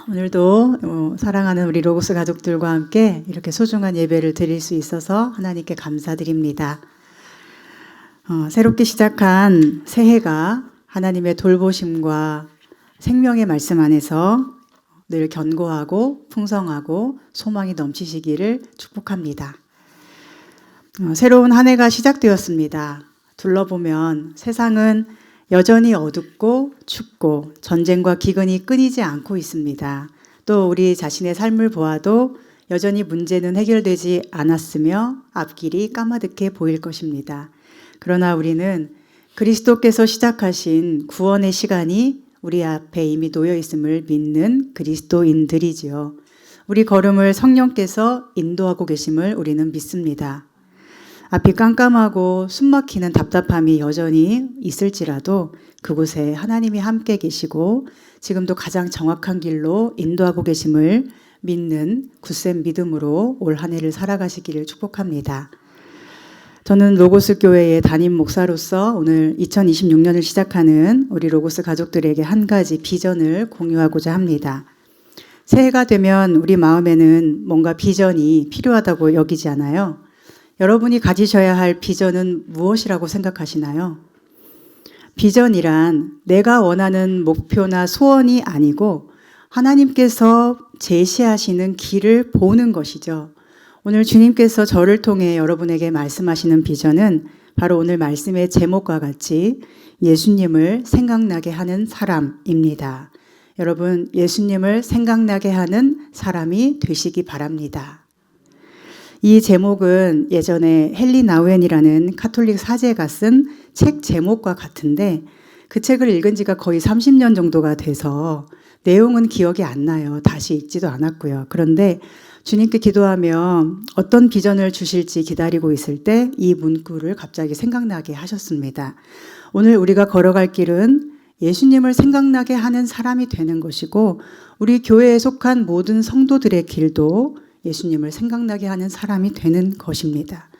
오늘도 사랑하는 우리 로고스 가족들과 함께 이렇게 소중한 예배를 드릴 수 있어서 하나님께 감사드립니다. 새롭게 시작한 새해가 하나님의 돌보심과 생명의 말씀 안에서 늘 견고하고 풍성하고 소망이 넘치시기를 축복합니다. 새로운 한 해가 시작되었습니다. 둘러보면 세상은 여전히 어둡고 춥고 전쟁과 기근이 끊이지 않고 있습니다. 또 우리 자신의 삶을 보아도 여전히 문제는 해결되지 않았으며 앞길이 까마득해 보일 것입니다. 그러나 우리는 그리스도께서 시작하신 구원의 시간이 우리 앞에 이미 놓여 있음을 믿는 그리스도인들이지요. 우리 걸음을 성령께서 인도하고 계심을 우리는 믿습니다. 앞이 깜깜하고 숨막히는 답답함이 여전히 있을지라도 그곳에 하나님이 함께 계시고 지금도 가장 정확한 길로 인도하고 계심을 믿는 굳센 믿음으로 올 한 해를 살아가시기를 축복합니다. 저는 로고스 교회의 담임 목사로서 오늘 2026년을 시작하는 우리 로고스 가족들에게 한 가지 비전을 공유하고자 합니다. 새해가 되면 우리 마음에는 뭔가 비전이 필요하다고 여기지 않아요? 여러분이 가지셔야 할 비전은 무엇이라고 생각하시나요? 비전이란 내가 원하는 목표나 소원이 아니고 하나님께서 제시하시는 길을 보는 것이죠. 오늘 주님께서 저를 통해 여러분에게 말씀하시는 비전은 바로 오늘 말씀의 제목과 같이 예수님을 생각나게 하는 사람입니다. 여러분, 예수님을 생각나게 하는 사람이 되시기 바랍니다. 이 제목은 예전에 헨리 나우엔이라는 카톨릭 사제가 쓴 책 제목과 같은데 그 책을 읽은 지가 거의 30년 정도가 돼서 내용은 기억이 안 나요. 다시 읽지도 않았고요. 그런데 주님께 기도하며 어떤 비전을 주실지 기다리고 있을 때 이 문구를 갑자기 생각나게 하셨습니다. 오늘 우리가 걸어갈 길은 예수님을 생각나게 하는 사람이 되는 것이고 우리 교회에 속한 모든 성도들의 길도 예수님을 생각나게 하는 사람이 되는 것입니다.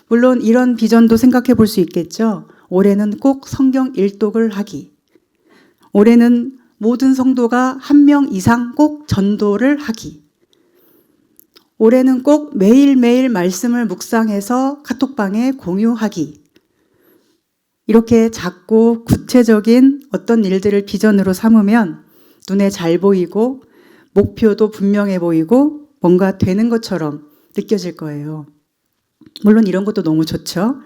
물론 이런 비전도 생각해 볼 수 있겠죠. 올해는 꼭 성경 일독을 하기. 올해는 모든 성도가 한 명 이상 꼭 전도를 하기. 올해는 꼭 매일매일 말씀을 묵상해서 카톡방에 공유하기. 이렇게 작고 구체적인 어떤 일들을 비전으로 삼으면 눈에 잘 보이고 목표도 분명해 보이고 뭔가 되는 것처럼 느껴질 거예요. 물론 이런 것도 너무 좋죠.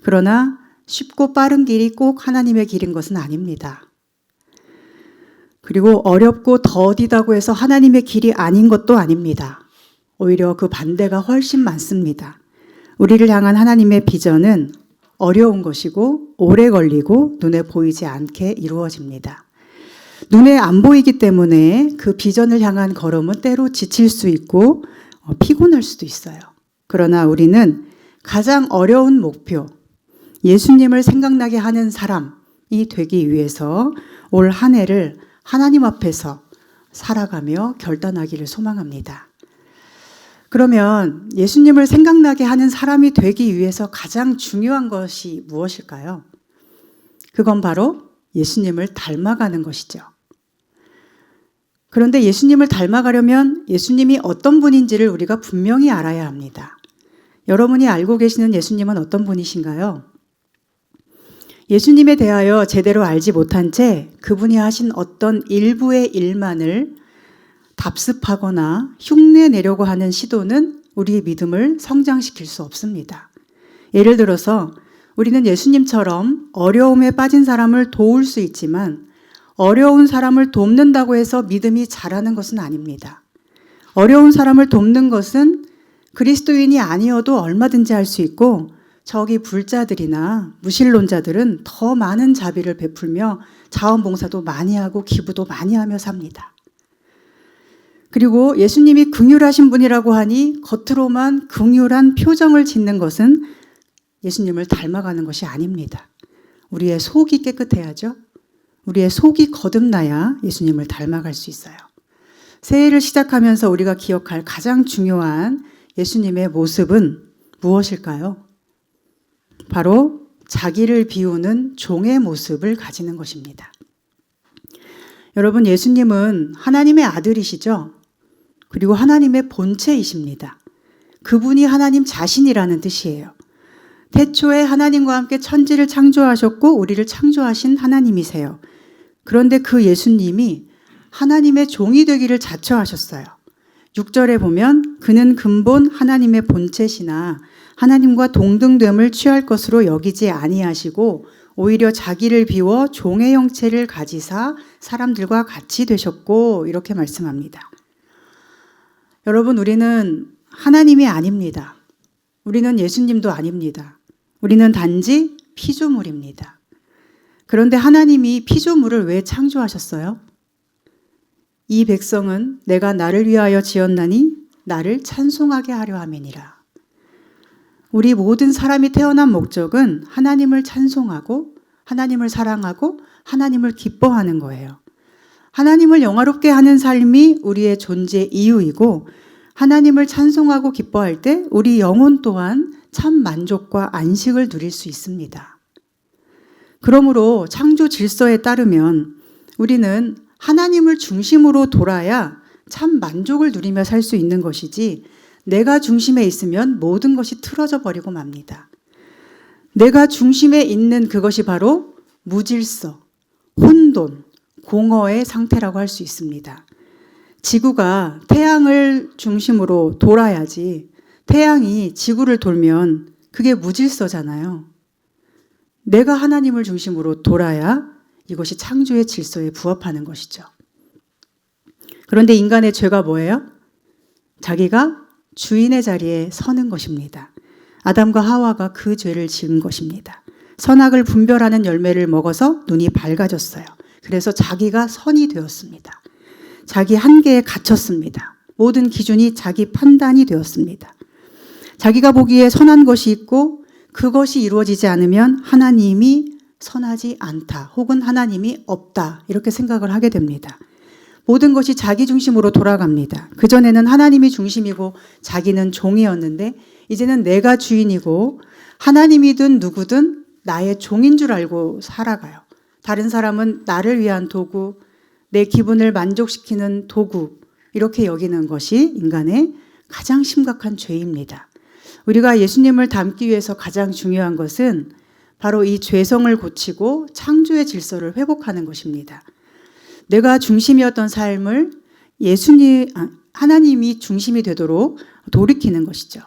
그러나 쉽고 빠른 길이 꼭 하나님의 길인 것은 아닙니다. 그리고 어렵고 더디다고 해서 하나님의 길이 아닌 것도 아닙니다. 오히려 그 반대가 훨씬 많습니다. 우리를 향한 하나님의 비전은 어려운 것이고 오래 걸리고 눈에 보이지 않게 이루어집니다. 눈에 안 보이기 때문에 그 비전을 향한 걸음은 때로 지칠 수 있고 피곤할 수도 있어요. 그러나 우리는 가장 어려운 목표, 예수님을 생각나게 하는 사람이 되기 위해서 올 한 해를 하나님 앞에서 살아가며 결단하기를 소망합니다. 그러면 예수님을 생각나게 하는 사람이 되기 위해서 가장 중요한 것이 무엇일까요? 그건 바로 예수님을 닮아가는 것이죠. 그런데 예수님을 닮아가려면 예수님이 어떤 분인지를 우리가 분명히 알아야 합니다. 여러분이 알고 계시는 예수님은 어떤 분이신가요? 예수님에 대하여 제대로 알지 못한 채 그분이 하신 어떤 일부의 일만을 답습하거나 흉내내려고 하는 시도는 우리의 믿음을 성장시킬 수 없습니다. 예를 들어서 우리는 예수님처럼 어려움에 빠진 사람을 도울 수 있지만 어려운 사람을 돕는다고 해서 믿음이 자라는 것은 아닙니다. 어려운 사람을 돕는 것은 그리스도인이 아니어도 얼마든지 할 수 있고 저기 불자들이나 무신론자들은 더 많은 자비를 베풀며 자원봉사도 많이 하고 기부도 많이 하며 삽니다. 그리고 예수님이 긍휼하신 분이라고 하니 겉으로만 긍휼한 표정을 짓는 것은 예수님을 닮아가는 것이 아닙니다. 우리의 속이 깨끗해야죠. 우리의 속이 거듭나야 예수님을 닮아갈 수 있어요. 새해를 시작하면서 우리가 기억할 가장 중요한 예수님의 모습은 무엇일까요? 바로 자기를 비우는 종의 모습을 가지는 것입니다. 여러분, 예수님은 하나님의 아들이시죠? 그리고 하나님의 본체이십니다. 그분이 하나님 자신이라는 뜻이에요. 태초에 하나님과 함께 천지를 창조하셨고 우리를 창조하신 하나님이세요. 그런데 그 예수님이 하나님의 종이 되기를 자처하셨어요. 6절에 보면 그는 근본 하나님의 본체시나 하나님과 동등됨을 취할 것으로 여기지 아니하시고 오히려 자기를 비워 종의 형체를 가지사 사람들과 같이 되셨고, 이렇게 말씀합니다. 여러분, 우리는 하나님이 아닙니다. 우리는 예수님도 아닙니다. 우리는 단지 피조물입니다. 그런데 하나님이 피조물을 왜 창조하셨어요? 이 백성은 내가 나를 위하여 지었나니 나를 찬송하게 하려 함이니라. 우리 모든 사람이 태어난 목적은 하나님을 찬송하고 하나님을 사랑하고 하나님을 기뻐하는 거예요. 하나님을 영화롭게 하는 삶이 우리의 존재 이유이고, 하나님을 찬송하고 기뻐할 때 우리 영혼 또한 참 만족과 안식을 누릴 수 있습니다. 그러므로 창조 질서에 따르면 우리는 하나님을 중심으로 돌아야 참 만족을 누리며 살 수 있는 것이지, 내가 중심에 있으면 모든 것이 틀어져 버리고 맙니다. 내가 중심에 있는 그것이 바로 무질서, 혼돈, 공허의 상태라고 할 수 있습니다. 지구가 태양을 중심으로 돌아야지, 태양이 지구를 돌면 그게 무질서잖아요. 내가 하나님을 중심으로 돌아야 이것이 창조의 질서에 부합하는 것이죠. 그런데 인간의 죄가 뭐예요? 자기가 주인의 자리에 서는 것입니다. 아담과 하와가 그 죄를 지은 것입니다. 선악을 분별하는 열매를 먹어서 눈이 밝아졌어요. 그래서 자기가 선이 되었습니다. 자기 한계에 갇혔습니다. 모든 기준이 자기 판단이 되었습니다. 자기가 보기에 선한 것이 있고 그것이 이루어지지 않으면 하나님이 선하지 않다, 혹은 하나님이 없다, 이렇게 생각을 하게 됩니다. 모든 것이 자기 중심으로 돌아갑니다. 그전에는 하나님이 중심이고 자기는 종이었는데 이제는 내가 주인이고 하나님이든 누구든 나의 종인 줄 알고 살아가요. 다른 사람은 나를 위한 도구, 내 기분을 만족시키는 도구, 이렇게 여기는 것이 인간의 가장 심각한 죄입니다. 우리가 예수님을 닮기 위해서 가장 중요한 것은 바로 이 죄성을 고치고 창조의 질서를 회복하는 것입니다. 내가 중심이었던 삶을 하나님이 중심이 되도록 돌이키는 것이죠.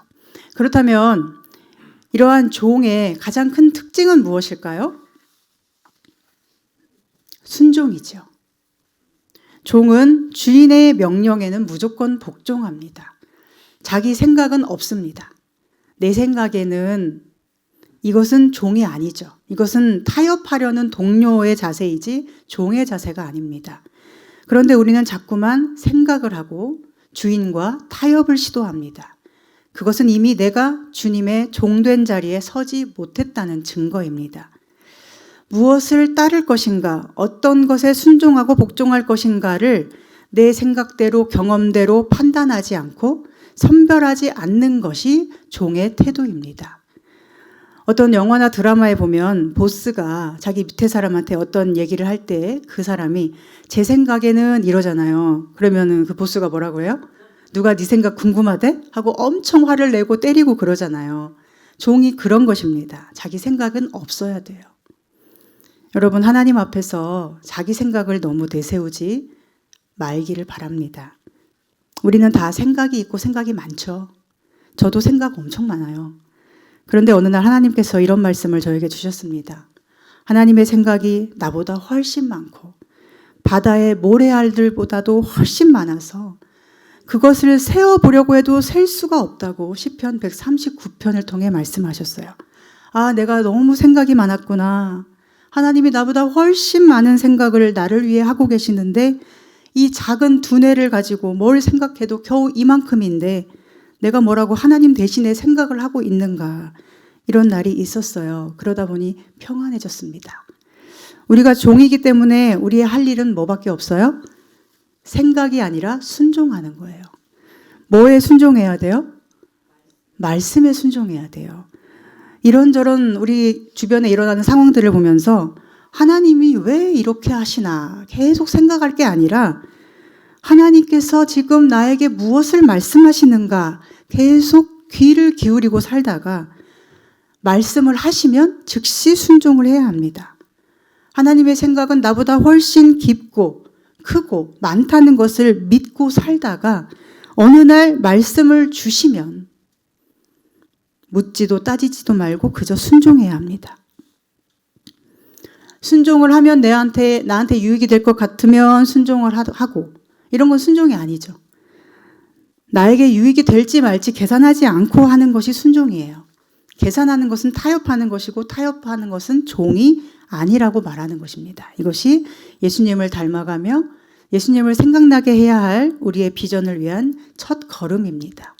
그렇다면 이러한 종의 가장 큰 특징은 무엇일까요? 순종이죠. 종은 주인의 명령에는 무조건 복종합니다. 자기 생각은 없습니다. 내 생각에는 이것은 종이 아니죠. 이것은 타협하려는 동료의 자세이지 종의 자세가 아닙니다. 그런데 우리는 자꾸만 생각을 하고 주인과 타협을 시도합니다. 그것은 이미 내가 주님의 종된 자리에 서지 못했다는 증거입니다. 무엇을 따를 것인가, 어떤 것에 순종하고 복종할 것인가를 내 생각대로 경험대로 판단하지 않고 선별하지 않는 것이 종의 태도입니다. 어떤 영화나 드라마에 보면 보스가 자기 밑에 사람한테 어떤 얘기를 할 때 그 사람이 제 생각에는 이러잖아요. 그러면은 그 보스가 뭐라고 해요? 누가 네 생각 궁금하대? 하고 엄청 화를 내고 때리고 그러잖아요. 종이 그런 것입니다. 자기 생각은 없어야 돼요. 여러분, 하나님 앞에서 자기 생각을 너무 내세우지 말기를 바랍니다. 우리는 다 생각이 있고 생각이 많죠. 저도 생각 엄청 많아요. 그런데 어느 날 하나님께서 이런 말씀을 저에게 주셨습니다. 하나님의 생각이 나보다 훨씬 많고 바다의 모래알들보다도 훨씬 많아서 그것을 세어보려고 해도 셀 수가 없다고 시편 139편을 통해 말씀하셨어요. 아, 내가 너무 생각이 많았구나. 하나님이 나보다 훨씬 많은 생각을 나를 위해 하고 계시는데 이 작은 두뇌를 가지고 뭘 생각해도 겨우 이만큼인데 내가 뭐라고 하나님 대신에 생각을 하고 있는가, 이런 날이 있었어요. 그러다 보니 평안해졌습니다. 우리가 종이기 때문에 우리의 할 일은 뭐밖에 없어요? 생각이 아니라 순종하는 거예요. 뭐에 순종해야 돼요? 말씀에 순종해야 돼요. 이런저런 우리 주변에 일어나는 상황들을 보면서 하나님이 왜 이렇게 하시나 계속 생각할 게 아니라 하나님께서 지금 나에게 무엇을 말씀하시는가 계속 귀를 기울이고 살다가 말씀을 하시면 즉시 순종을 해야 합니다. 하나님의 생각은 나보다 훨씬 깊고 크고 많다는 것을 믿고 살다가 어느 날 말씀을 주시면 묻지도 따지지도 말고 그저 순종해야 합니다. 순종을 하면 나한테 유익이 될 것 같으면 순종을 하고 이런 건 순종이 아니죠. 나에게 유익이 될지 말지 계산하지 않고 하는 것이 순종이에요. 계산하는 것은 타협하는 것이고 타협하는 것은 종이 아니라고 말하는 것입니다. 이것이 예수님을 닮아가며 예수님을 생각나게 해야 할 우리의 비전을 위한 첫 걸음입니다.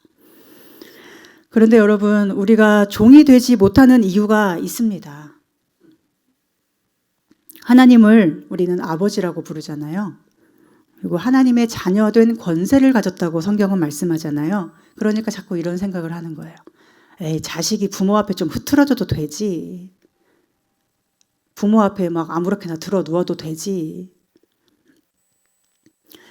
그런데 여러분, 우리가 종이 되지 못하는 이유가 있습니다. 하나님을 우리는 아버지라고 부르잖아요. 그리고 하나님의 자녀된 권세를 가졌다고 성경은 말씀하잖아요. 그러니까 자꾸 이런 생각을 하는 거예요. 에이, 자식이 부모 앞에 좀 흐트러져도 되지. 부모 앞에 막 아무렇게나 들어 누워도 되지.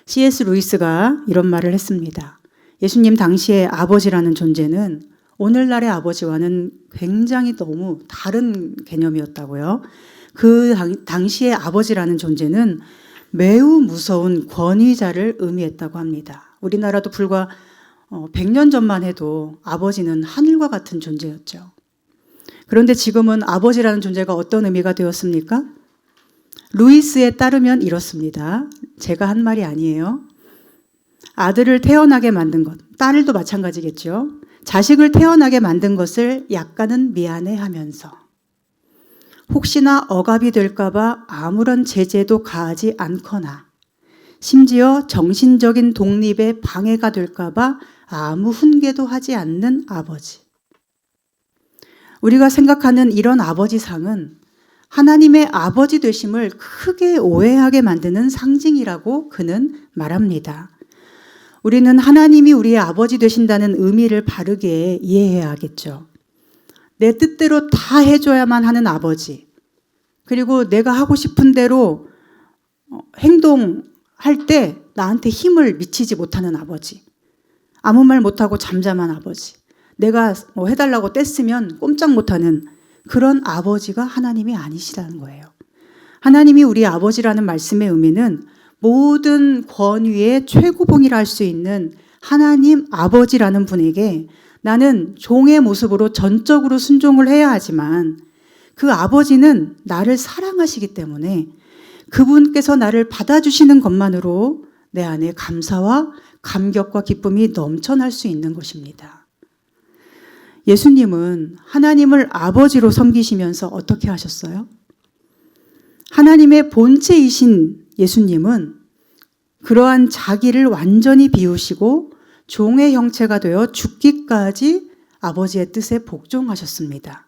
C.S. 루이스가 이런 말을 했습니다. 예수님 당시의 아버지라는 존재는 오늘날의 아버지와는 굉장히 너무 다른 개념이었다고요. 그 당시의 아버지라는 존재는 매우 무서운 권위자를 의미했다고 합니다. 우리나라도 불과 100년 전만 해도 아버지는 하늘과 같은 존재였죠. 그런데 지금은 아버지라는 존재가 어떤 의미가 되었습니까? 루이스에 따르면 이렇습니다. 제가 한 말이 아니에요. 아들을 태어나게 만든 것, 딸도 마찬가지겠죠. 자식을 태어나게 만든 것을 약간은 미안해하면서 혹시나 억압이 될까봐 아무런 제재도 가하지 않거나 심지어 정신적인 독립에 방해가 될까봐 아무 훈계도 하지 않는 아버지. 우리가 생각하는 이런 아버지상은 하나님의 아버지 되심을 크게 오해하게 만드는 상징이라고 그는 말합니다. 우리는 하나님이 우리의 아버지 되신다는 의미를 바르게 이해해야 하겠죠. 내 뜻대로 다 해줘야만 하는 아버지, 그리고 내가 하고 싶은 대로 행동할 때 나한테 힘을 미치지 못하는 아버지, 아무 말 못하고 잠잠한 아버지, 내가 해달라고 뗐으면 꼼짝 못하는 그런 아버지가 하나님이 아니시라는 거예요. 하나님이 우리 아버지라는 말씀의 의미는 모든 권위의 최고봉이라 할 수 있는 하나님 아버지라는 분에게 나는 종의 모습으로 전적으로 순종을 해야 하지만 그 아버지는 나를 사랑하시기 때문에 그분께서 나를 받아주시는 것만으로 내 안에 감사와 감격과 기쁨이 넘쳐날 수 있는 것입니다. 예수님은 하나님을 아버지로 섬기시면서 어떻게 하셨어요? 하나님의 본체이신 예수님은 그러한 자기를 완전히 비우시고 종의 형체가 되어 죽기까지 아버지의 뜻에 복종하셨습니다.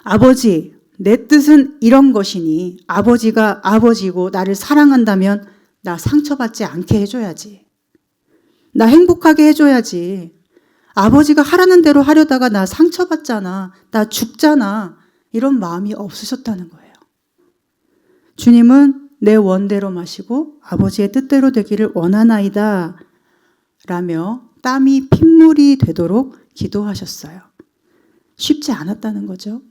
아버지, 내 뜻은 이런 것이니 아버지가 아버지고 나를 사랑한다면 나 상처받지 않게 해줘야지. 나 행복하게 해줘야지. 아버지가 하라는 대로 하려다가 나 상처받잖아. 나 죽잖아. 이런 마음이 없으셨다는 거예요. 주님은 내 원대로 마시고 아버지의 뜻대로 되기를 원하나이다 라며 땀이 핏물이 되도록 기도하셨어요. 쉽지 않았다는 거죠.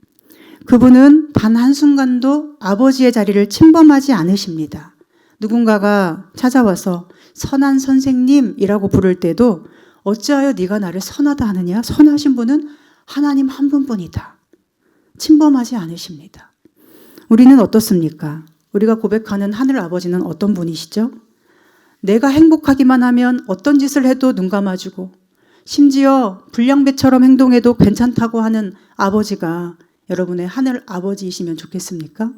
그분은 단 한순간도 아버지의 자리를 침범하지 않으십니다. 누군가가 찾아와서 선한 선생님이라고 부를 때도 어찌하여 네가 나를 선하다 하느냐? 선하신 분은 하나님 한 분뿐이다. 침범하지 않으십니다. 우리는 어떻습니까? 우리가 고백하는 하늘 아버지는 어떤 분이시죠? 내가 행복하기만 하면 어떤 짓을 해도 눈 감아주고 심지어 불량배처럼 행동해도 괜찮다고 하는 아버지가 여러분의 하늘 아버지이시면 좋겠습니까?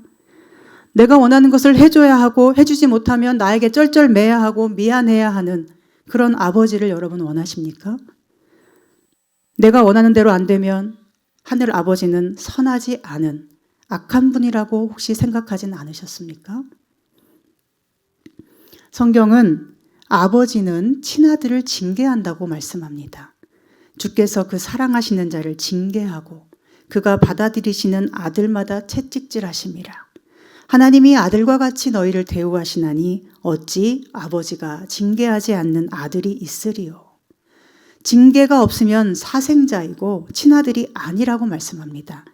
내가 원하는 것을 해줘야 하고 해주지 못하면 나에게 쩔쩔매야 하고 미안해야 하는 그런 아버지를 여러분 원하십니까? 내가 원하는 대로 안 되면 하늘 아버지는 선하지 않은 악한 분이라고 혹시 생각하진 않으셨습니까? 성경은 아버지는 친아들을 징계한다고 말씀합니다. 주께서 그 사랑하시는 자를 징계하고 그가 받아들이시는 아들마다 채찍질하심이라. 하나님이 아들과 같이 너희를 대우하시나니 어찌 아버지가 징계하지 않는 아들이 있으리요. 징계가 없으면 사생자이고 친아들이 아니라고 말씀합니다.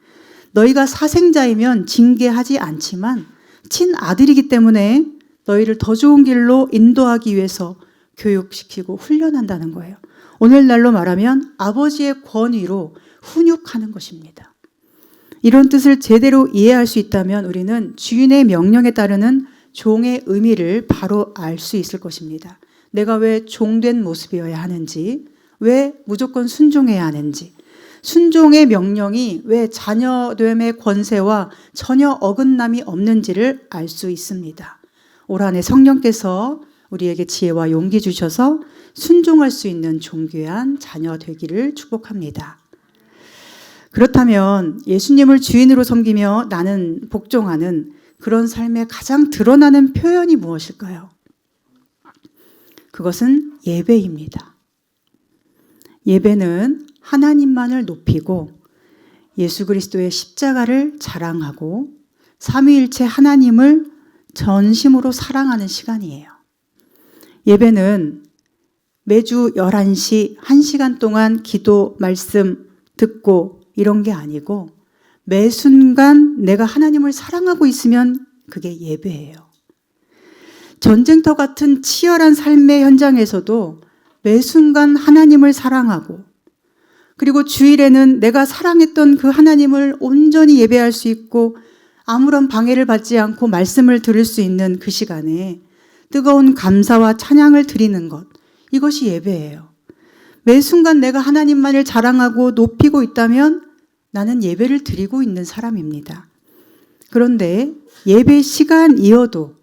너희가 사생자이면 징계하지 않지만 친아들이기 때문에 너희를 더 좋은 길로 인도하기 위해서 교육시키고 훈련한다는 거예요. 오늘날로 말하면 아버지의 권위로 훈육하는 것입니다. 이런 뜻을 제대로 이해할 수 있다면 우리는 주인의 명령에 따르는 종의 의미를 바로 알 수 있을 것입니다. 내가 왜 종된 모습이어야 하는지, 왜 무조건 순종해야 하는지, 순종의 명령이 왜 자녀됨의 권세와 전혀 어긋남이 없는지를 알 수 있습니다. 올 한 해 성령께서 우리에게 지혜와 용기 주셔서 순종할 수 있는 존귀한 자녀 되기를 축복합니다. 그렇다면 예수님을 주인으로 섬기며 나는 복종하는 그런 삶의 가장 드러나는 표현이 무엇일까요? 그것은 예배입니다. 예배는 하나님만을 높이고 예수 그리스도의 십자가를 자랑하고 삼위일체 하나님을 전심으로 사랑하는 시간이에요. 예배는 매주 11시 1시간 동안 기도, 말씀 듣고 이런 게 아니고 매 순간 내가 하나님을 사랑하고 있으면 그게 예배예요. 전쟁터 같은 치열한 삶의 현장에서도 매 순간 하나님을 사랑하고 그리고 주일에는 내가 사랑했던 그 하나님을 온전히 예배할 수 있고 아무런 방해를 받지 않고 말씀을 들을 수 있는 그 시간에 뜨거운 감사와 찬양을 드리는 것, 이것이 예배예요. 매 순간 내가 하나님만을 자랑하고 높이고 있다면 나는 예배를 드리고 있는 사람입니다. 그런데 예배 시간이어도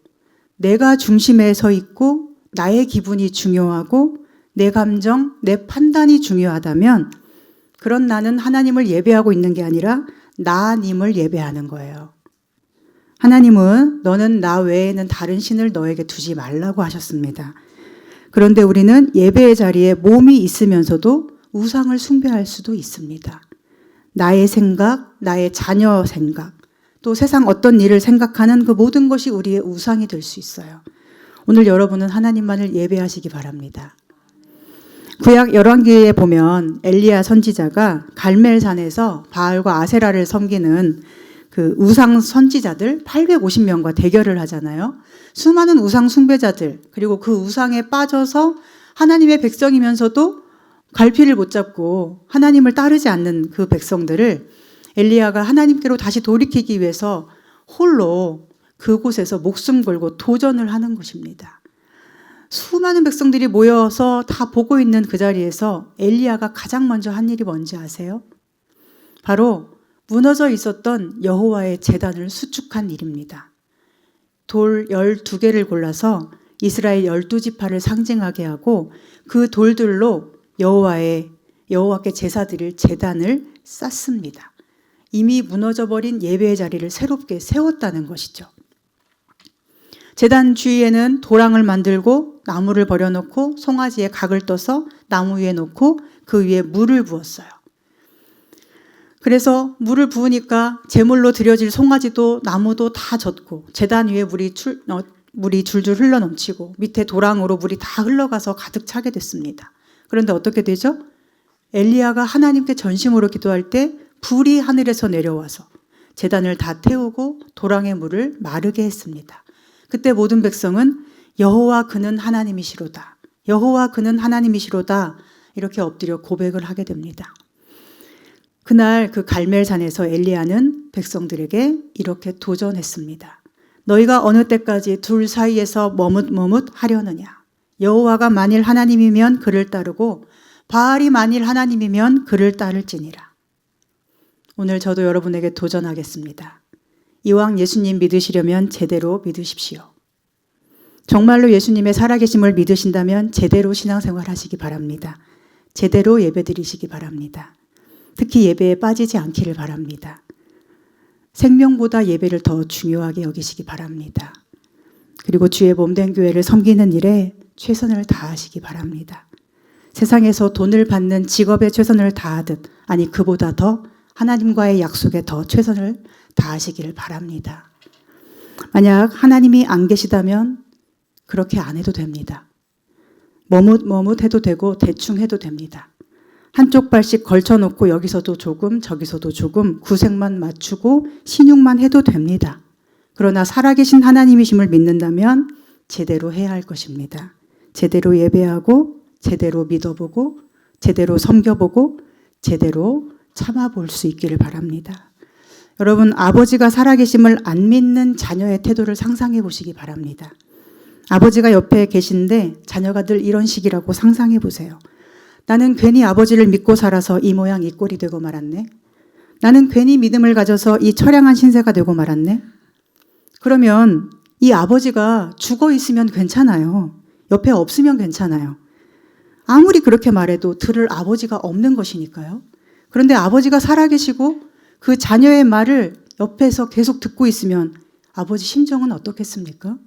내가 중심에 서 있고 나의 기분이 중요하고 내 감정, 내 판단이 중요하다면 그런 나는 하나님을 예배하고 있는 게 아니라 나님을 예배하는 거예요. 하나님은 너는 나 외에는 다른 신을 너에게 두지 말라고 하셨습니다. 그런데 우리는 예배의 자리에 몸이 있으면서도 우상을 숭배할 수도 있습니다. 나의 생각, 나의 자녀 생각, 또 세상 어떤 일을 생각하는 그 모든 것이 우리의 우상이 될 수 있어요. 오늘 여러분은 하나님만을 예배하시기 바랍니다. 구약 열왕기에 보면 엘리야 선지자가 갈멜산에서 바알과 아세라를 섬기는 그 우상 선지자들 850명과 대결을 하잖아요. 수많은 우상 숭배자들, 그리고 그 우상에 빠져서 하나님의 백성이면서도 갈피를 못 잡고 하나님을 따르지 않는 그 백성들을 엘리야가 하나님께로 다시 돌이키기 위해서 홀로 그곳에서 목숨 걸고 도전을 하는 것입니다. 수많은 백성들이 모여서 다 보고 있는 그 자리에서 엘리야가 가장 먼저 한 일이 뭔지 아세요? 바로 무너져 있었던 여호와의 제단을 수축한 일입니다. 돌 12개를 골라서 이스라엘 12지파를 상징하게 하고 그 돌들로 여호와께 제사 드릴 제단을 쌓습니다. 이미 무너져버린 예배의 자리를 새롭게 세웠다는 것이죠. 제단 주위에는 도랑을 만들고 나무를 버려놓고 송아지에 각을 떠서 나무 위에 놓고 그 위에 물을 부었어요. 그래서 물을 부으니까 제물로 드려질 송아지도 나무도 다 젖고 제단 위에 물이 줄줄 흘러넘치고 밑에 도랑으로 물이 다 흘러가서 가득 차게 됐습니다. 그런데 어떻게 되죠? 엘리야가 하나님께 전심으로 기도할 때 불이 하늘에서 내려와서 제단을 다 태우고 도랑의 물을 마르게 했습니다. 그때 모든 백성은 여호와 그는 하나님이시로다. 여호와 그는 하나님이시로다. 이렇게 엎드려 고백을 하게 됩니다. 그날 그 갈멜산에서 엘리야는 백성들에게 이렇게 도전했습니다. 너희가 어느 때까지 둘 사이에서 머뭇머뭇 하려느냐. 여호와가 만일 하나님이면 그를 따르고 바알이 만일 하나님이면 그를 따를지니라. 오늘 저도 여러분에게 도전하겠습니다. 이왕 예수님 믿으시려면 제대로 믿으십시오. 정말로 예수님의 살아계심을 믿으신다면 제대로 신앙생활 하시기 바랍니다. 제대로 예배드리시기 바랍니다. 특히 예배에 빠지지 않기를 바랍니다. 생명보다 예배를 더 중요하게 여기시기 바랍니다. 그리고 주의 몸된 교회를 섬기는 일에 최선을 다하시기 바랍니다. 세상에서 돈을 받는 직업에 최선을 다하듯, 아니 그보다 더 하나님과의 약속에 더 최선을 다하시기를 바랍니다. 만약 하나님이 안 계시다면 그렇게 안 해도 됩니다. 머뭇해도 되고 대충 해도 됩니다. 한쪽 발씩 걸쳐놓고 여기서도 조금 저기서도 조금 구색만 맞추고 신용만 해도 됩니다. 그러나 살아계신 하나님이심을 믿는다면 제대로 해야 할 것입니다. 제대로 예배하고 제대로 믿어보고 제대로 섬겨보고 제대로 참아볼 수 있기를 바랍니다. 여러분, 아버지가 살아계심을 안 믿는 자녀의 태도를 상상해 보시기 바랍니다. 아버지가 옆에 계신데 자녀가 늘 이런 식이라고 상상해 보세요. 나는 괜히 아버지를 믿고 살아서 이 모양 이 꼴이 되고 말았네. 나는 괜히 믿음을 가져서 이 처량한 신세가 되고 말았네. 그러면 이 아버지가 죽어 있으면 괜찮아요. 옆에 없으면 괜찮아요. 아무리 그렇게 말해도 들을 아버지가 없는 것이니까요. 그런데 아버지가 살아계시고 그 자녀의 말을 옆에서 계속 듣고 있으면 아버지 심정은 어떻겠습니까?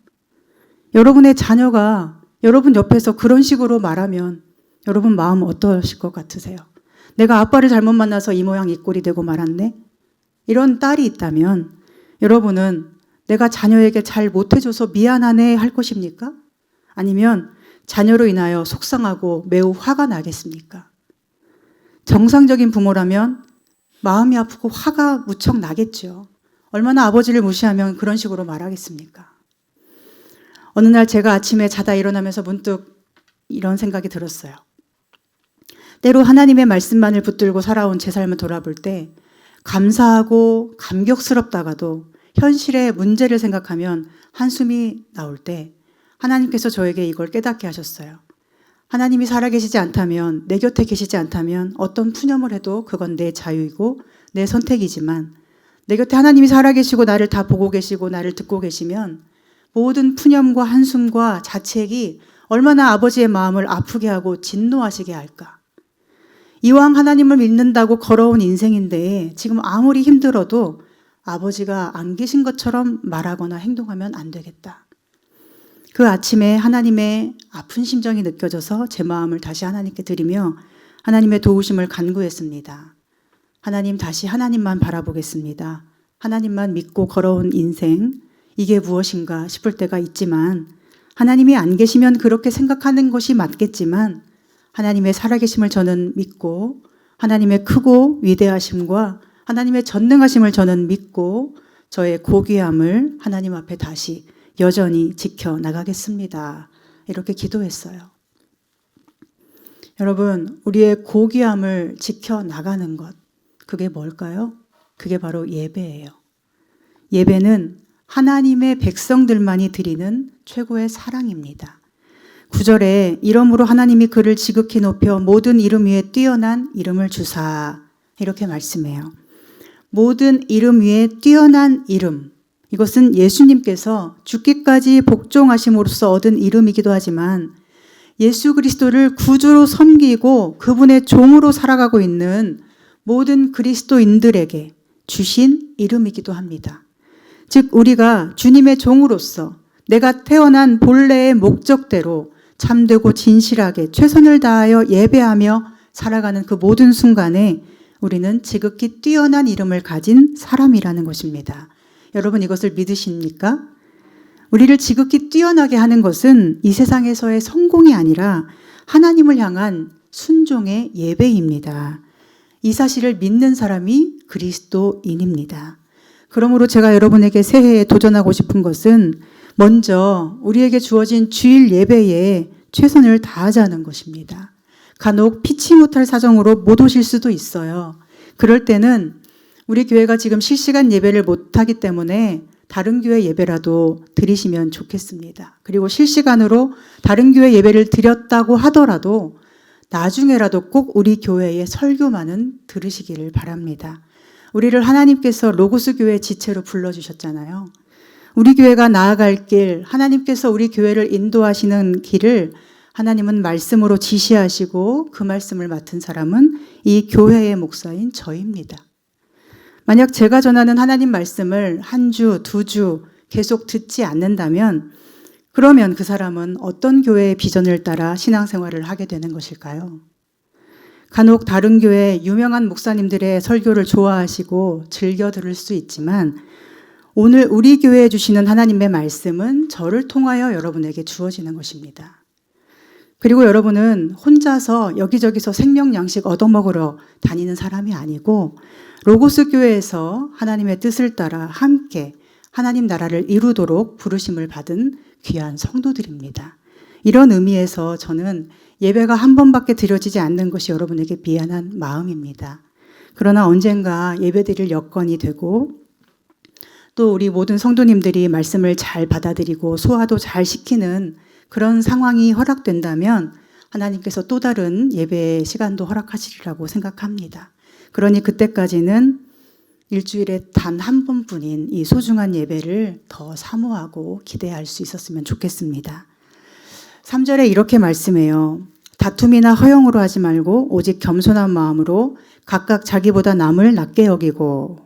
여러분의 자녀가 여러분 옆에서 그런 식으로 말하면 여러분 마음 어떠실 것 같으세요? 내가 아빠를 잘못 만나서 이 모양 이 꼴이 되고 말았네? 이런 딸이 있다면 여러분은 내가 자녀에게 잘 못해줘서 미안하네 할 것입니까? 아니면 자녀로 인하여 속상하고 매우 화가 나겠습니까? 정상적인 부모라면 마음이 아프고 화가 무척 나겠죠. 얼마나 아버지를 무시하면 그런 식으로 말하겠습니까? 어느 날 제가 아침에 자다 일어나면서 문득 이런 생각이 들었어요. 때로 하나님의 말씀만을 붙들고 살아온 제 삶을 돌아볼 때 감사하고 감격스럽다가도 현실의 문제를 생각하면 한숨이 나올 때 하나님께서 저에게 이걸 깨닫게 하셨어요. 하나님이 살아계시지 않다면, 내 곁에 계시지 않다면 어떤 푸념을 해도 그건 내 자유이고 내 선택이지만 내 곁에 하나님이 살아계시고 나를 다 보고 계시고 나를 듣고 계시면 모든 푸념과 한숨과 자책이 얼마나 아버지의 마음을 아프게 하고 진노하시게 할까. 이왕 하나님을 믿는다고 걸어온 인생인데 지금 아무리 힘들어도 아버지가 안 계신 것처럼 말하거나 행동하면 안 되겠다. 그 아침에 하나님의 아픈 심정이 느껴져서 제 마음을 다시 하나님께 드리며 하나님의 도우심을 간구했습니다. 하나님, 다시 하나님만 바라보겠습니다. 하나님만 믿고 걸어온 인생, 이게 무엇인가 싶을 때가 있지만 하나님이 안 계시면 그렇게 생각하는 것이 맞겠지만 하나님의 살아계심을 저는 믿고 하나님의 크고 위대하심과 하나님의 전능하심을 저는 믿고 저의 고귀함을 하나님 앞에 다시 여전히 지켜나가겠습니다. 이렇게 기도했어요. 여러분, 우리의 고귀함을 지켜나가는 것, 그게 뭘까요? 그게 바로 예배예요. 예배는 하나님의 백성들만이 드리는 최고의 사랑입니다. 9절에 이러므로 하나님이 그를 지극히 높여 모든 이름 위에 뛰어난 이름을 주사 이렇게 말씀해요. 모든 이름 위에 뛰어난 이름, 이것은 예수님께서 죽기까지 복종하심으로써 얻은 이름이기도 하지만 예수 그리스도를 구주로 섬기고 그분의 종으로 살아가고 있는 모든 그리스도인들에게 주신 이름이기도 합니다. 즉 우리가 주님의 종으로서 내가 태어난 본래의 목적대로 참되고 진실하게 최선을 다하여 예배하며 살아가는 그 모든 순간에 우리는 지극히 뛰어난 이름을 가진 사람이라는 것입니다. 여러분, 이것을 믿으십니까? 우리를 지극히 뛰어나게 하는 것은 이 세상에서의 성공이 아니라 하나님을 향한 순종의 예배입니다. 이 사실을 믿는 사람이 그리스도인입니다. 그러므로 제가 여러분에게 새해에 도전하고 싶은 것은 먼저 우리에게 주어진 주일 예배에 최선을 다하자는 것입니다. 간혹 피치 못할 사정으로 못 오실 수도 있어요. 그럴 때는 우리 교회가 지금 실시간 예배를 못하기 때문에 다른 교회 예배라도 드리시면 좋겠습니다. 그리고 실시간으로 다른 교회 예배를 드렸다고 하더라도 나중에라도 꼭 우리 교회의 설교만은 들으시기를 바랍니다. 우리를 하나님께서 로고스 교회 지체로 불러주셨잖아요. 우리 교회가 나아갈 길, 하나님께서 우리 교회를 인도하시는 길을 하나님은 말씀으로 지시하시고 그 말씀을 맡은 사람은 이 교회의 목사인 저입니다. 만약 제가 전하는 하나님 말씀을 한 주, 두 주 계속 듣지 않는다면 그러면 그 사람은 어떤 교회의 비전을 따라 신앙생활을 하게 되는 것일까요? 간혹 다른 교회 유명한 목사님들의 설교를 좋아하시고 즐겨 들을 수 있지만 오늘 우리 교회에 주시는 하나님의 말씀은 저를 통하여 여러분에게 주어지는 것입니다. 그리고 여러분은 혼자서 여기저기서 생명 양식 얻어먹으러 다니는 사람이 아니고 로고스 교회에서 하나님의 뜻을 따라 함께 하나님 나라를 이루도록 부르심을 받은 귀한 성도들입니다. 이런 의미에서 저는 예배가 한 번밖에 드려지지 않는 것이 여러분에게 미안한 마음입니다. 그러나 언젠가 예배드릴 여건이 되고 또 우리 모든 성도님들이 말씀을 잘 받아들이고 소화도 잘 시키는 그런 상황이 허락된다면 하나님께서 또 다른 예배의 시간도 허락하시리라고 생각합니다. 그러니 그때까지는 일주일에 단 한 번뿐인 이 소중한 예배를 더 사모하고 기대할 수 있었으면 좋겠습니다. 3절에 이렇게 말씀해요. 다툼이나 허영으로 하지 말고 오직 겸손한 마음으로 각각 자기보다 남을 낮게 여기고.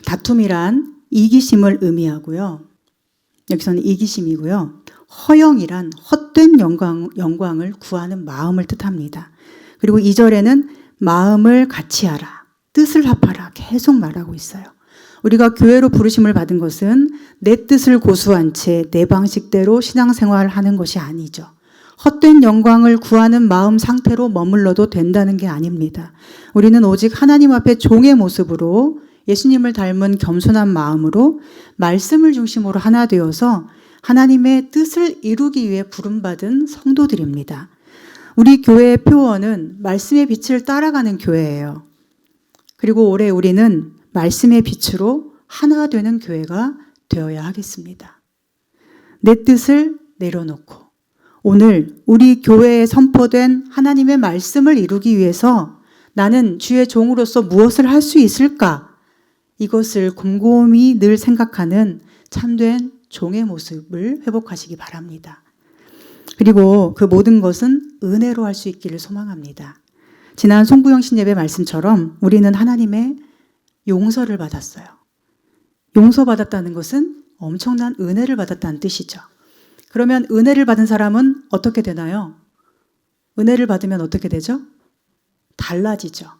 다툼이란 이기심을 의미하고요. 여기서는 이기심이고요. 허영이란 헛된 영광을 구하는 마음을 뜻합니다. 그리고 2절에는 마음을 같이 하라, 뜻을 합하라 계속 말하고 있어요. 우리가 교회로 부르심을 받은 것은 내 뜻을 고수한 채 내 방식대로 신앙생활을 하는 것이 아니죠. 헛된 영광을 구하는 마음 상태로 머물러도 된다는 게 아닙니다. 우리는 오직 하나님 앞에 종의 모습으로 예수님을 닮은 겸손한 마음으로 말씀을 중심으로 하나 되어서 하나님의 뜻을 이루기 위해 부름받은 성도들입니다. 우리 교회의 표어는 말씀의 빛을 따라가는 교회예요. 그리고 올해 우리는 말씀의 빛으로 하나 되는 교회가 되어야 하겠습니다. 내 뜻을 내려놓고 오늘 우리 교회에 선포된 하나님의 말씀을 이루기 위해서 나는 주의 종으로서 무엇을 할 수 있을까? 이것을 곰곰이 늘 생각하는 참된 종의 모습을 회복하시기 바랍니다. 그리고 그 모든 것은 은혜로 할 수 있기를 소망합니다. 지난 송구영신 예배 말씀처럼 우리는 하나님의 용서를 받았어요. 용서받았다는 것은 엄청난 은혜를 받았다는 뜻이죠. 그러면 은혜를 받은 사람은 어떻게 되나요? 은혜를 받으면 어떻게 되죠? 달라지죠.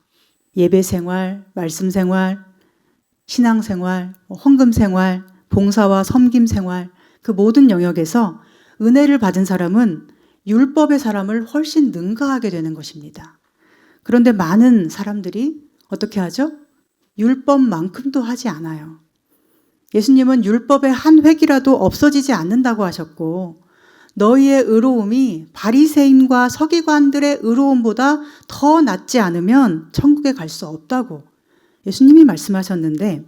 예배 생활, 말씀 생활, 신앙 생활, 헌금 생활, 봉사와 섬김 생활, 그 모든 영역에서 은혜를 받은 사람은 율법의 사람을 훨씬 능가하게 되는 것입니다. 그런데 많은 사람들이 어떻게 하죠? 율법만큼도 하지 않아요. 예수님은 율법의 한 획이라도 없어지지 않는다고 하셨고 너희의 의로움이 바리새인과 서기관들의 의로움보다 더 낫지 않으면 천국에 갈 수 없다고 예수님이 말씀하셨는데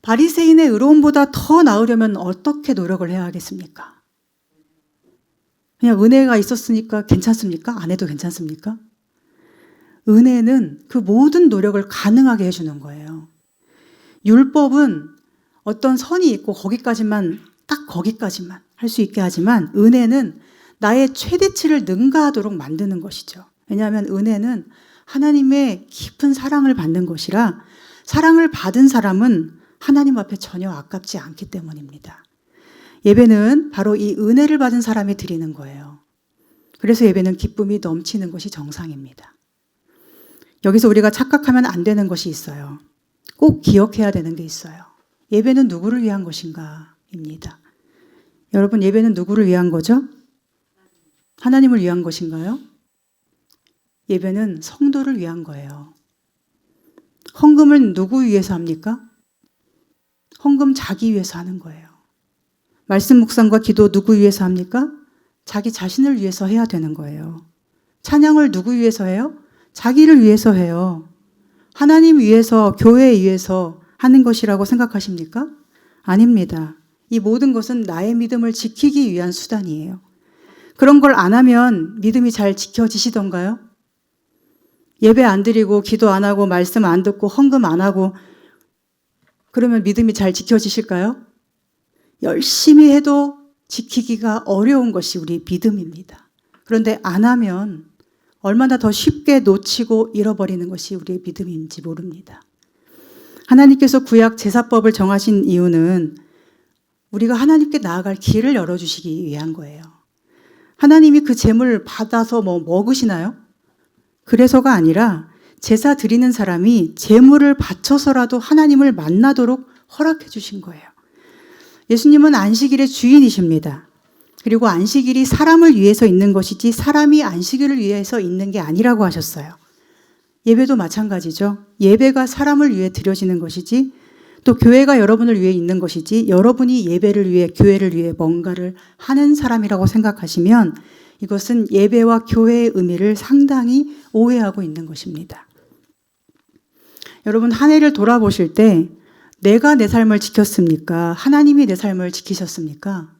바리새인의 의로움보다 더 나으려면 어떻게 노력을 해야 하겠습니까? 그냥 은혜가 있었으니까 괜찮습니까? 안 해도 괜찮습니까? 은혜는 그 모든 노력을 가능하게 해주는 거예요. 율법은 어떤 선이 있고 거기까지만 딱 거기까지만 할 수 있게 하지만 은혜는 나의 최대치를 능가하도록 만드는 것이죠. 왜냐하면 은혜는 하나님의 깊은 사랑을 받는 것이라 사랑을 받은 사람은 하나님 앞에 전혀 아깝지 않기 때문입니다. 예배는 바로 이 은혜를 받은 사람이 드리는 거예요. 그래서 예배는 기쁨이 넘치는 것이 정상입니다. 여기서 우리가 착각하면 안 되는 것이 있어요. 꼭 기억해야 되는 게 있어요. 예배는 누구를 위한 것인가? 입니다. 여러분, 예배는 누구를 위한 거죠? 하나님을 위한 것인가요? 예배는 성도를 위한 거예요. 헌금을 누구 위해서 합니까? 헌금 자기 위해서 하는 거예요. 말씀 묵상과 기도 누구 위해서 합니까? 자기 자신을 위해서 해야 되는 거예요. 찬양을 누구 위해서 해요? 자기를 위해서 해요. 하나님 위해서, 교회 위해서 하는 것이라고 생각하십니까? 아닙니다. 이 모든 것은 나의 믿음을 지키기 위한 수단이에요. 그런 걸 안 하면 믿음이 잘 지켜지시던가요? 예배 안 드리고 기도 안 하고 말씀 안 듣고 헌금 안 하고 그러면 믿음이 잘 지켜지실까요? 열심히 해도 지키기가 어려운 것이 우리 믿음입니다. 그런데 안 하면 얼마나 더 쉽게 놓치고 잃어버리는 것이 우리의 믿음인지 모릅니다. 하나님께서 구약 제사법을 정하신 이유는 우리가 하나님께 나아갈 길을 열어주시기 위한 거예요. 하나님이 그 제물을 받아서 먹으시나요? 그래서가 아니라 제사 드리는 사람이 제물을 바쳐서라도 하나님을 만나도록 허락해 주신 거예요. 예수님은 안식일의 주인이십니다. 그리고 안식일이 사람을 위해서 있는 것이지 사람이 안식일을 위해서 있는 게 아니라고 하셨어요. 예배도 마찬가지죠. 예배가 사람을 위해 드려지는 것이지 또 교회가 여러분을 위해 있는 것이지 여러분이 예배를 위해 교회를 위해 뭔가를 하는 사람이라고 생각하시면 이것은 예배와 교회의 의미를 상당히 오해하고 있는 것입니다. 여러분 한 해를 돌아보실 때 내가 내 삶을 지켰습니까? 하나님이 내 삶을 지키셨습니까?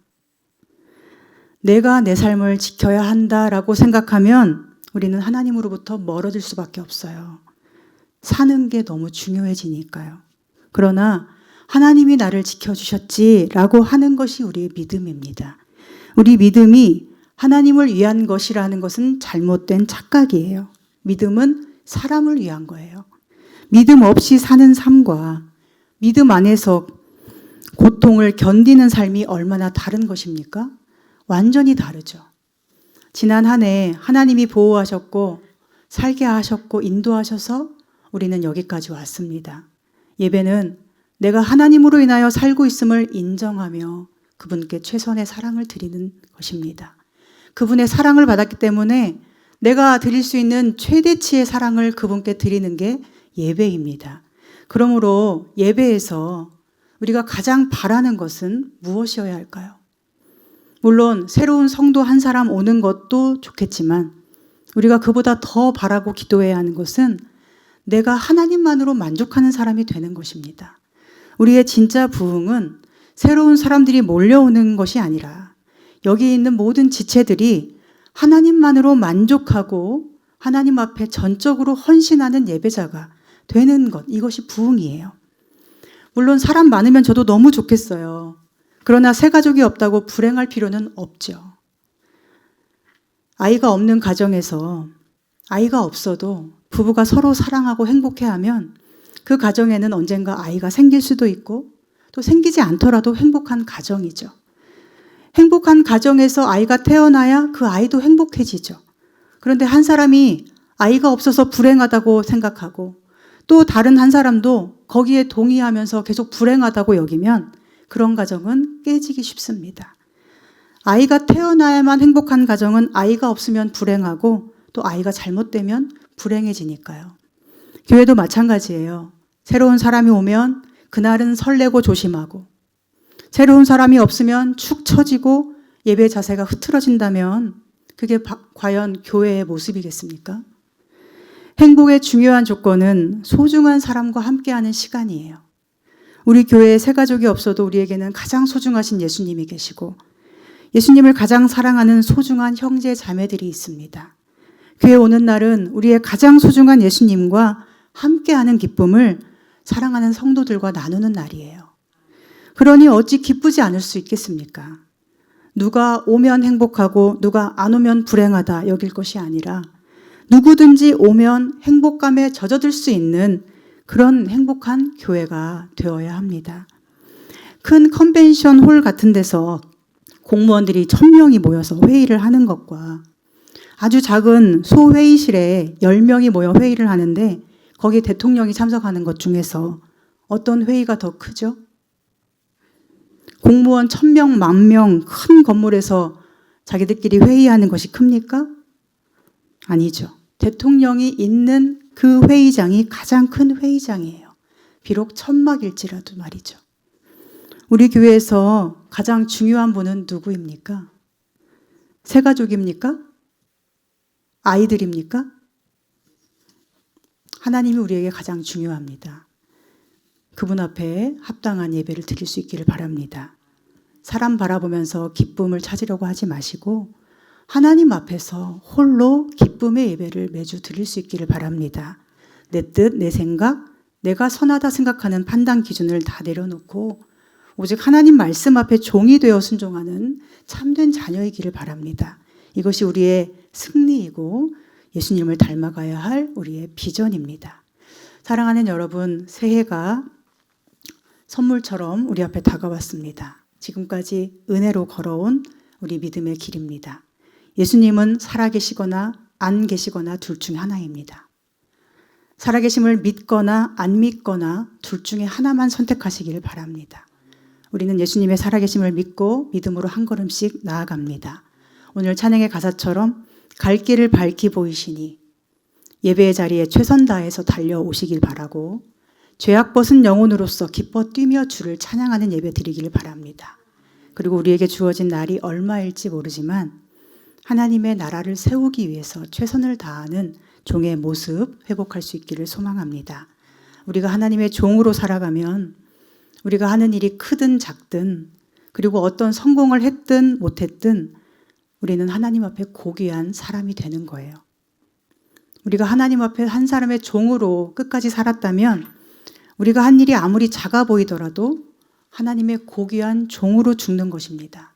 내가 내 삶을 지켜야 한다라고 생각하면 우리는 하나님으로부터 멀어질 수밖에 없어요. 사는 게 너무 중요해지니까요. 그러나 하나님이 나를 지켜주셨지라고 하는 것이 우리의 믿음입니다. 우리 믿음이 하나님을 위한 것이라는 것은 잘못된 착각이에요. 믿음은 사람을 위한 거예요. 믿음 없이 사는 삶과 믿음 안에서 고통을 견디는 삶이 얼마나 다른 것입니까? 완전히 다르죠. 지난 한 해 하나님이 보호하셨고 살게 하셨고 인도하셔서 우리는 여기까지 왔습니다. 예배는 내가 하나님으로 인하여 살고 있음을 인정하며 그분께 최선의 사랑을 드리는 것입니다. 그분의 사랑을 받았기 때문에 내가 드릴 수 있는 최대치의 사랑을 그분께 드리는 게 예배입니다. 그러므로 예배에서 우리가 가장 바라는 것은 무엇이어야 할까요? 물론 새로운 성도 한 사람 오는 것도 좋겠지만 우리가 그보다 더 바라고 기도해야 하는 것은 내가 하나님만으로 만족하는 사람이 되는 것입니다. 우리의 진짜 부흥은 새로운 사람들이 몰려오는 것이 아니라 여기 있는 모든 지체들이 하나님만으로 만족하고 하나님 앞에 전적으로 헌신하는 예배자가 되는 것, 이것이 부흥이에요. 물론 사람 많으면 저도 너무 좋겠어요. 그러나 새 가족이 없다고 불행할 필요는 없죠. 아이가 없는 가정에서 아이가 없어도 부부가 서로 사랑하고 행복해하면 그 가정에는 언젠가 아이가 생길 수도 있고 또 생기지 않더라도 행복한 가정이죠. 행복한 가정에서 아이가 태어나야 그 아이도 행복해지죠. 그런데 한 사람이 아이가 없어서 불행하다고 생각하고 또 다른 한 사람도 거기에 동의하면서 계속 불행하다고 여기면 그런 가정은 깨지기 쉽습니다. 아이가 태어나야만 행복한 가정은 아이가 없으면 불행하고 또 아이가 잘못되면 불행해지니까요. 교회도 마찬가지예요. 새로운 사람이 오면 그날은 설레고 조심하고 새로운 사람이 없으면 축 처지고 예배 자세가 흐트러진다면 그게 과연 교회의 모습이겠습니까? 행복의 중요한 조건은 소중한 사람과 함께하는 시간이에요. 우리 교회에 새 가족이 없어도 우리에게는 가장 소중하신 예수님이 계시고 예수님을 가장 사랑하는 소중한 형제 자매들이 있습니다. 교회 오는 날은 우리의 가장 소중한 예수님과 함께하는 기쁨을 사랑하는 성도들과 나누는 날이에요. 그러니 어찌 기쁘지 않을 수 있겠습니까? 누가 오면 행복하고 누가 안 오면 불행하다 여길 것이 아니라 누구든지 오면 행복감에 젖어들 수 있는 그런 행복한 교회가 되어야 합니다. 큰 컨벤션 홀 같은 데서 공무원들이 1000명이 모여서 회의를 하는 것과 아주 작은 소회의실에 10명이 모여 회의를 하는데 거기에 대통령이 참석하는 것 중에서 어떤 회의가 더 크죠? 공무원 1000명, 10,000명 큰 건물에서 자기들끼리 회의하는 것이 큽니까? 아니죠. 대통령이 있는 그 회의장이 가장 큰 회의장이에요. 비록 천막일지라도 말이죠. 우리 교회에서 가장 중요한 분은 누구입니까? 새 가족입니까? 아이들입니까? 하나님이 우리에게 가장 중요합니다. 그분 앞에 합당한 예배를 드릴 수 있기를 바랍니다. 사람 바라보면서 기쁨을 찾으려고 하지 마시고 하나님 앞에서 홀로 기쁨의 예배를 매주 드릴 수 있기를 바랍니다. 내 뜻, 내 생각, 내가 선하다 생각하는 판단 기준을 다 내려놓고 오직 하나님 말씀 앞에 종이 되어 순종하는 참된 자녀이기를 바랍니다. 이것이 우리의 승리이고 예수님을 닮아가야 할 우리의 비전입니다. 사랑하는 여러분, 새해가 선물처럼 우리 앞에 다가왔습니다. 지금까지 은혜로 걸어온 우리 믿음의 길입니다. 예수님은 살아계시거나 안 계시거나 둘 중에 하나입니다. 살아계심을 믿거나 안 믿거나 둘 중에 하나만 선택하시기를 바랍니다. 우리는 예수님의 살아계심을 믿고 믿음으로 한 걸음씩 나아갑니다. 오늘 찬양의 가사처럼 갈 길을 밝히 보이시니 예배의 자리에 최선 다해서 달려오시길 바라고 죄악 벗은 영혼으로서 기뻐 뛰며 주를 찬양하는 예배 드리기를 바랍니다. 그리고 우리에게 주어진 날이 얼마일지 모르지만 하나님의 나라를 세우기 위해서 최선을 다하는 종의 모습 회복할 수 있기를 소망합니다. 우리가 하나님의 종으로 살아가면 우리가 하는 일이 크든 작든 그리고 어떤 성공을 했든 못했든 우리는 하나님 앞에 고귀한 사람이 되는 거예요. 우리가 하나님 앞에 한 사람의 종으로 끝까지 살았다면 우리가 한 일이 아무리 작아 보이더라도 하나님의 고귀한 종으로 죽는 것입니다.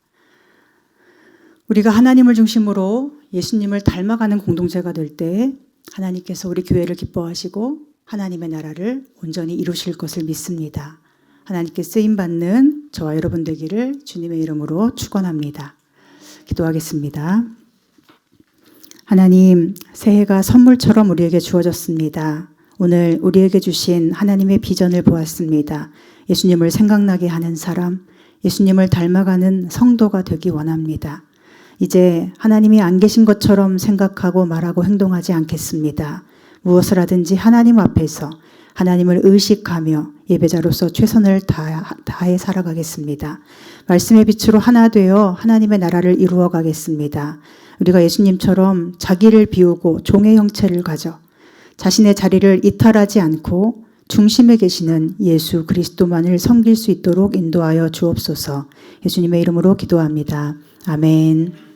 우리가 하나님을 중심으로 예수님을 닮아가는 공동체가 될 때 하나님께서 우리 교회를 기뻐하시고 하나님의 나라를 온전히 이루실 것을 믿습니다. 하나님께 쓰임받는 저와 여러분 되기를 주님의 이름으로 축원합니다. 기도하겠습니다. 하나님, 새해가 선물처럼 우리에게 주어졌습니다. 오늘 우리에게 주신 하나님의 비전을 보았습니다. 예수님을 생각나게 하는 사람, 예수님을 닮아가는 성도가 되기 원합니다. 이제 하나님이 안 계신 것처럼 생각하고 말하고 행동하지 않겠습니다. 무엇을 하든지 하나님 앞에서 하나님을 의식하며 예배자로서 최선을 다해 살아가겠습니다. 말씀의 빛으로 하나 되어 하나님의 나라를 이루어 가겠습니다. 우리가 예수님처럼 자기를 비우고 종의 형체를 가져 자신의 자리를 이탈하지 않고 중심에 계시는 예수 그리스도만을 섬길 수 있도록 인도하여 주옵소서. 예수님의 이름으로 기도합니다. 아멘.